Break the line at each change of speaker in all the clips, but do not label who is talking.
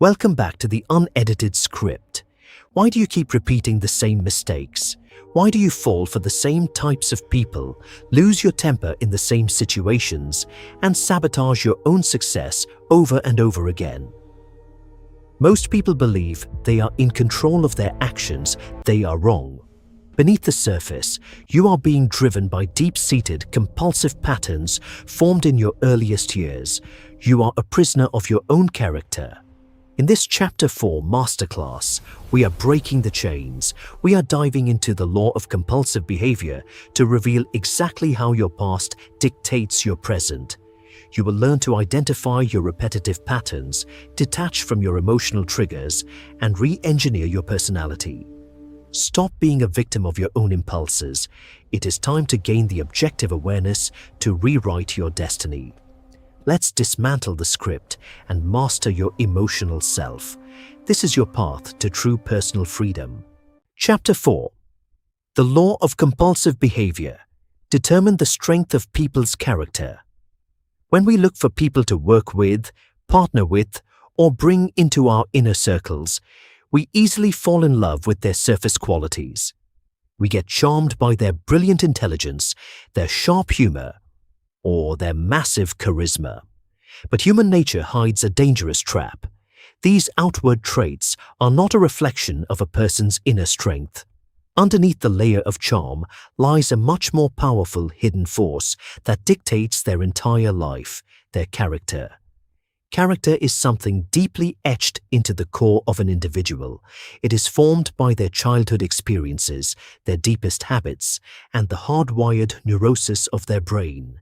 Welcome back to the unedited script. Why do you keep repeating the same mistakes? Why do you fall for the same types of people, lose your temper in the same situations, and sabotage your own success over and over again? Most people believe they are in control of their actions. They are wrong. Beneath the surface, you are being driven by deep-seated compulsive patterns formed in your earliest years. You are a prisoner of your own character. In this Chapter 4 masterclass, we are breaking the chains. We are diving into the law of compulsive behavior to reveal exactly how your past dictates your present. You will learn to identify your repetitive patterns, detach from your emotional triggers, and re-engineer your personality. Stop being a victim of your own impulses. It is time to gain the objective awareness to rewrite your destiny. Let's dismantle the script and master your emotional self. This is your path to true personal freedom. Chapter 4. The Law of Compulsive Behavior. Determine the strength of people's character. When we look for people to work with, partner with, or bring into our inner circles, we easily fall in love with their surface qualities. We get charmed by their brilliant intelligence, their sharp humor, or their massive charisma. But human nature hides a dangerous trap. These outward traits are not a reflection of a person's inner strength. Underneath the layer of charm lies a much more powerful hidden force that dictates their entire life, their character. Character is something deeply etched into the core of an individual. It is formed by their childhood experiences, their deepest habits, and the hardwired neurosis of their brain.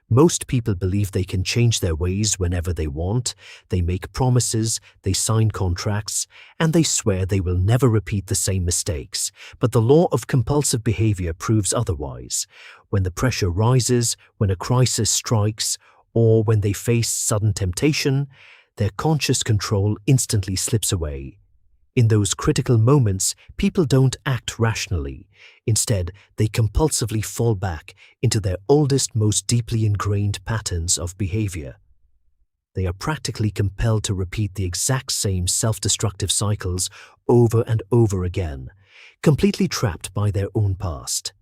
Most people believe they can change their ways whenever they want. They make promises, they sign contracts, and they swear they will never repeat the same mistakes. But the law of compulsive behavior proves otherwise. When the pressure rises, when a crisis strikes, or when they face sudden temptation, their conscious control instantly slips away. In those critical moments, people don't act rationally. Instead, they compulsively fall back into their oldest, most deeply ingrained patterns of behavior. They are practically compelled to repeat the exact same self-destructive cycles over and over again, completely trapped by their own past.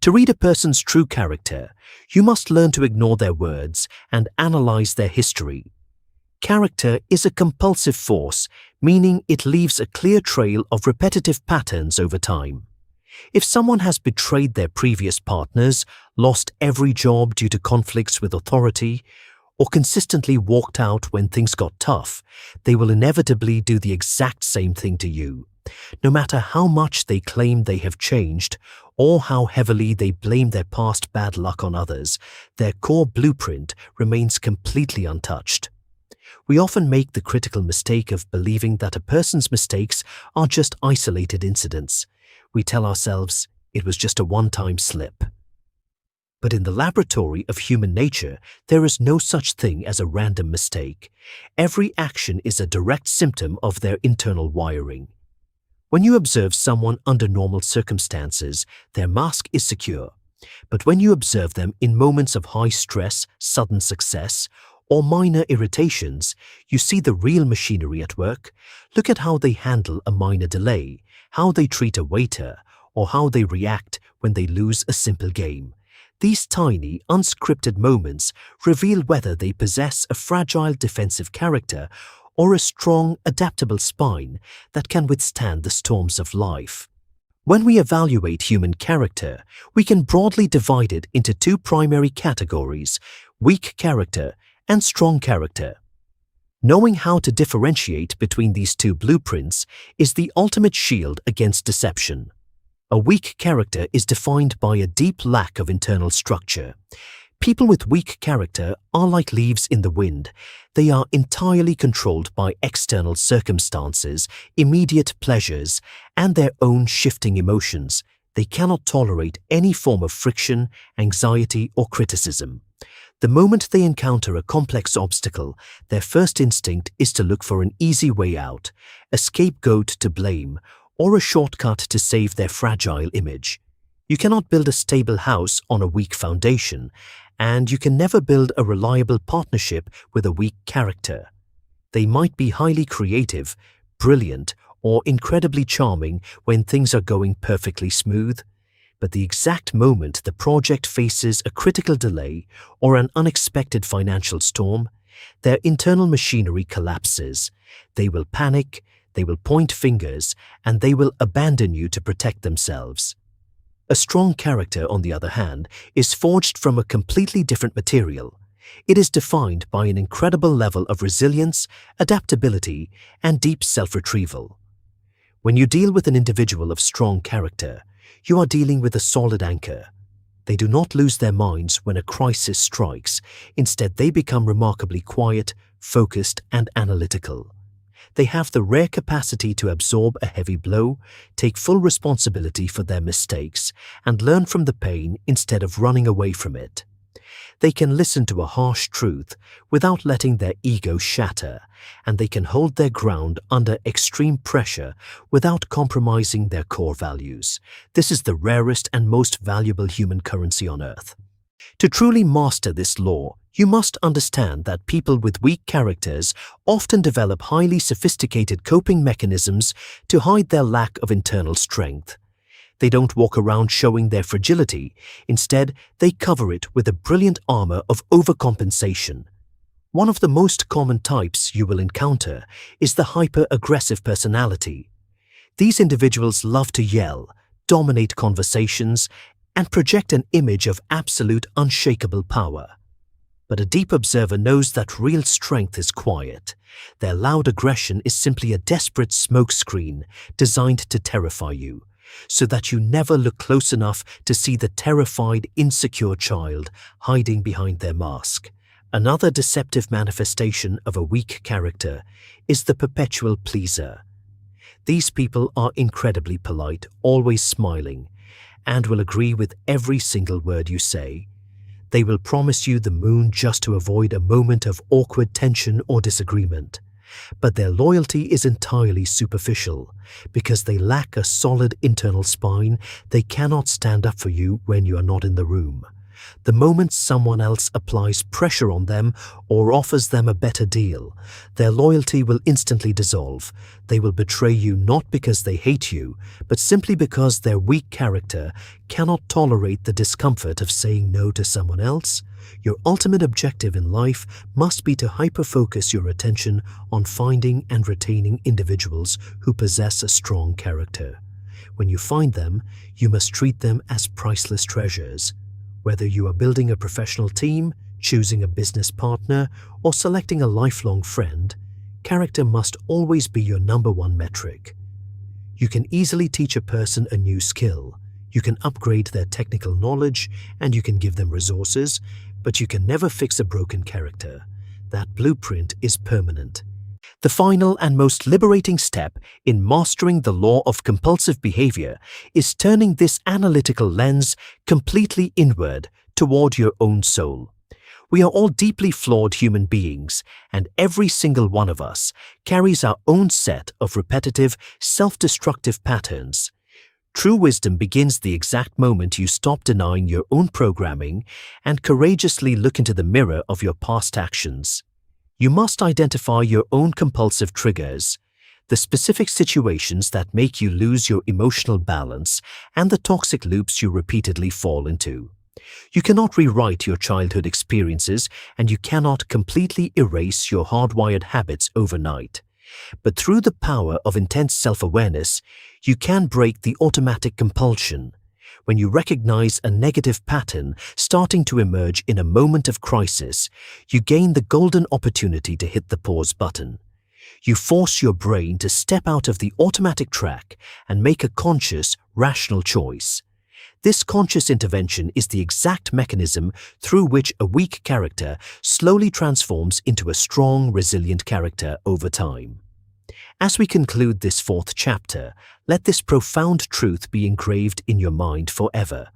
To read a person's true character, you must learn to ignore their words and analyze their history. Character is a compulsive force, meaning it leaves a clear trail of repetitive patterns over time. If someone has betrayed their previous partners, lost every job due to conflicts with authority, or consistently walked out when things got tough, they will inevitably do the exact same thing to you. No matter how much they claim they have changed, or how heavily they blame their past bad luck on others, their core blueprint remains completely untouched. We often make the critical mistake of believing that a person's mistakes are just isolated incidents. We tell ourselves it was just a one-time slip. But in the laboratory of human nature, there is no such thing as a random mistake. Every action is a direct symptom of their internal wiring. When you observe someone under normal circumstances, their mask is secure. But when you observe them in moments of high stress, sudden success, or minor irritations, you see the real machinery at work. Look at how they handle a minor delay, how they treat a waiter, or how they react when they lose a simple game. These tiny, unscripted moments reveal whether they possess a fragile defensive character or a strong, adaptable spine that can withstand the storms of life. When we evaluate human character, we can broadly divide it into two primary categories: weak character and strong character. Knowing how to differentiate between these two blueprints is the ultimate shield against deception. A weak character is defined by a deep lack of internal structure. People with weak character are like leaves in the wind. They are entirely controlled by external circumstances, immediate pleasures, and their own shifting emotions. They cannot tolerate any form of friction, anxiety, or criticism. The moment they encounter a complex obstacle, their first instinct is to look for an easy way out, a scapegoat to blame, or a shortcut to save their fragile image. You cannot build a stable house on a weak foundation, and you can never build a reliable partnership with a weak character. They might be highly creative, brilliant, or incredibly charming when things are going perfectly smooth, but the exact moment the project faces a critical delay or an unexpected financial storm, their internal machinery collapses. They will panic, they will point fingers, and they will abandon you to protect themselves. A strong character, on the other hand, is forged from a completely different material. It is defined by an incredible level of resilience, adaptability, and deep self-retrieval. When you deal with an individual of strong character, you are dealing with a solid anchor. They do not lose their minds when a crisis strikes. Instead, they become remarkably quiet, focused, and analytical. They have the rare capacity to absorb a heavy blow, take full responsibility for their mistakes, and learn from the pain instead of running away from it. They can listen to a harsh truth without letting their ego shatter, and they can hold their ground under extreme pressure without compromising their core values. This is the rarest and most valuable human currency on earth. To truly master this law, you must understand that people with weak characters often develop highly sophisticated coping mechanisms to hide their lack of internal strength. They don't walk around showing their fragility. Instead, they cover it with a brilliant armor of overcompensation. One of the most common types you will encounter is the hyper-aggressive personality. These individuals love to yell, dominate conversations, and project an image of absolute unshakable power. But a deep observer knows that real strength is quiet. Their loud aggression is simply a desperate smokescreen designed to terrify you, so that you never look close enough to see the terrified, insecure child hiding behind their mask. Another deceptive manifestation of a weak character is the perpetual pleaser. These people are incredibly polite, always smiling, and will agree with every single word you say. They will promise you the moon just to avoid a moment of awkward tension or disagreement. But their loyalty is entirely superficial. Because they lack a solid internal spine, they cannot stand up for you when you are not in the room. The moment someone else applies pressure on them or offers them a better deal, their loyalty will instantly dissolve. They will betray you not because they hate you, but simply because their weak character cannot tolerate the discomfort of saying no to someone else. Your ultimate objective in life must be to hyper-focus your attention on finding and retaining individuals who possess a strong character. When you find them, you must treat them as priceless treasures. Whether you are building a professional team, choosing a business partner, or selecting a lifelong friend, character must always be your number one metric. You can easily teach a person a new skill. You can upgrade their technical knowledge, and you can give them resources, but you can never fix a broken character. That blueprint is permanent. The final and most liberating step in mastering the law of compulsive behavior is turning this analytical lens completely inward toward your own soul. We are all deeply flawed human beings, and every single one of us carries our own set of repetitive, self-destructive patterns. True wisdom begins the exact moment you stop denying your own programming and courageously look into the mirror of your past actions. You must identify your own compulsive triggers, the specific situations that make you lose your emotional balance, and the toxic loops you repeatedly fall into. You cannot rewrite your childhood experiences, and you cannot completely erase your hardwired habits overnight. But through the power of intense self-awareness, you can break the automatic compulsion. When you recognize a negative pattern starting to emerge in a moment of crisis, you gain the golden opportunity to hit the pause button. You force your brain to step out of the automatic track and make a conscious, rational choice. This conscious intervention is the exact mechanism through which a weak character slowly transforms into a strong, resilient character over time. As we conclude this fourth chapter, let this profound truth be engraved in your mind forever.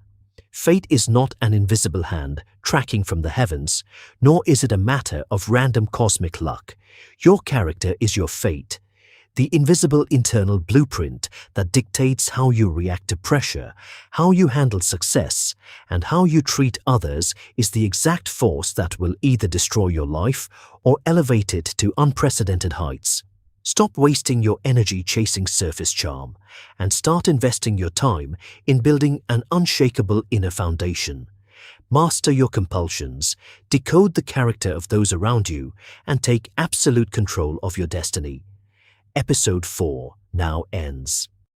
Fate is not an invisible hand tracking from the heavens, nor is it a matter of random cosmic luck. Your character is your fate. The invisible internal blueprint that dictates how you react to pressure, how you handle success, and how you treat others is the exact force that will either destroy your life or elevate it to unprecedented heights. Stop wasting your energy chasing surface charm and start investing your time in building an unshakable inner foundation. Master your compulsions, decode the character of those around you, and take absolute control of your destiny. Episode 4 now ends.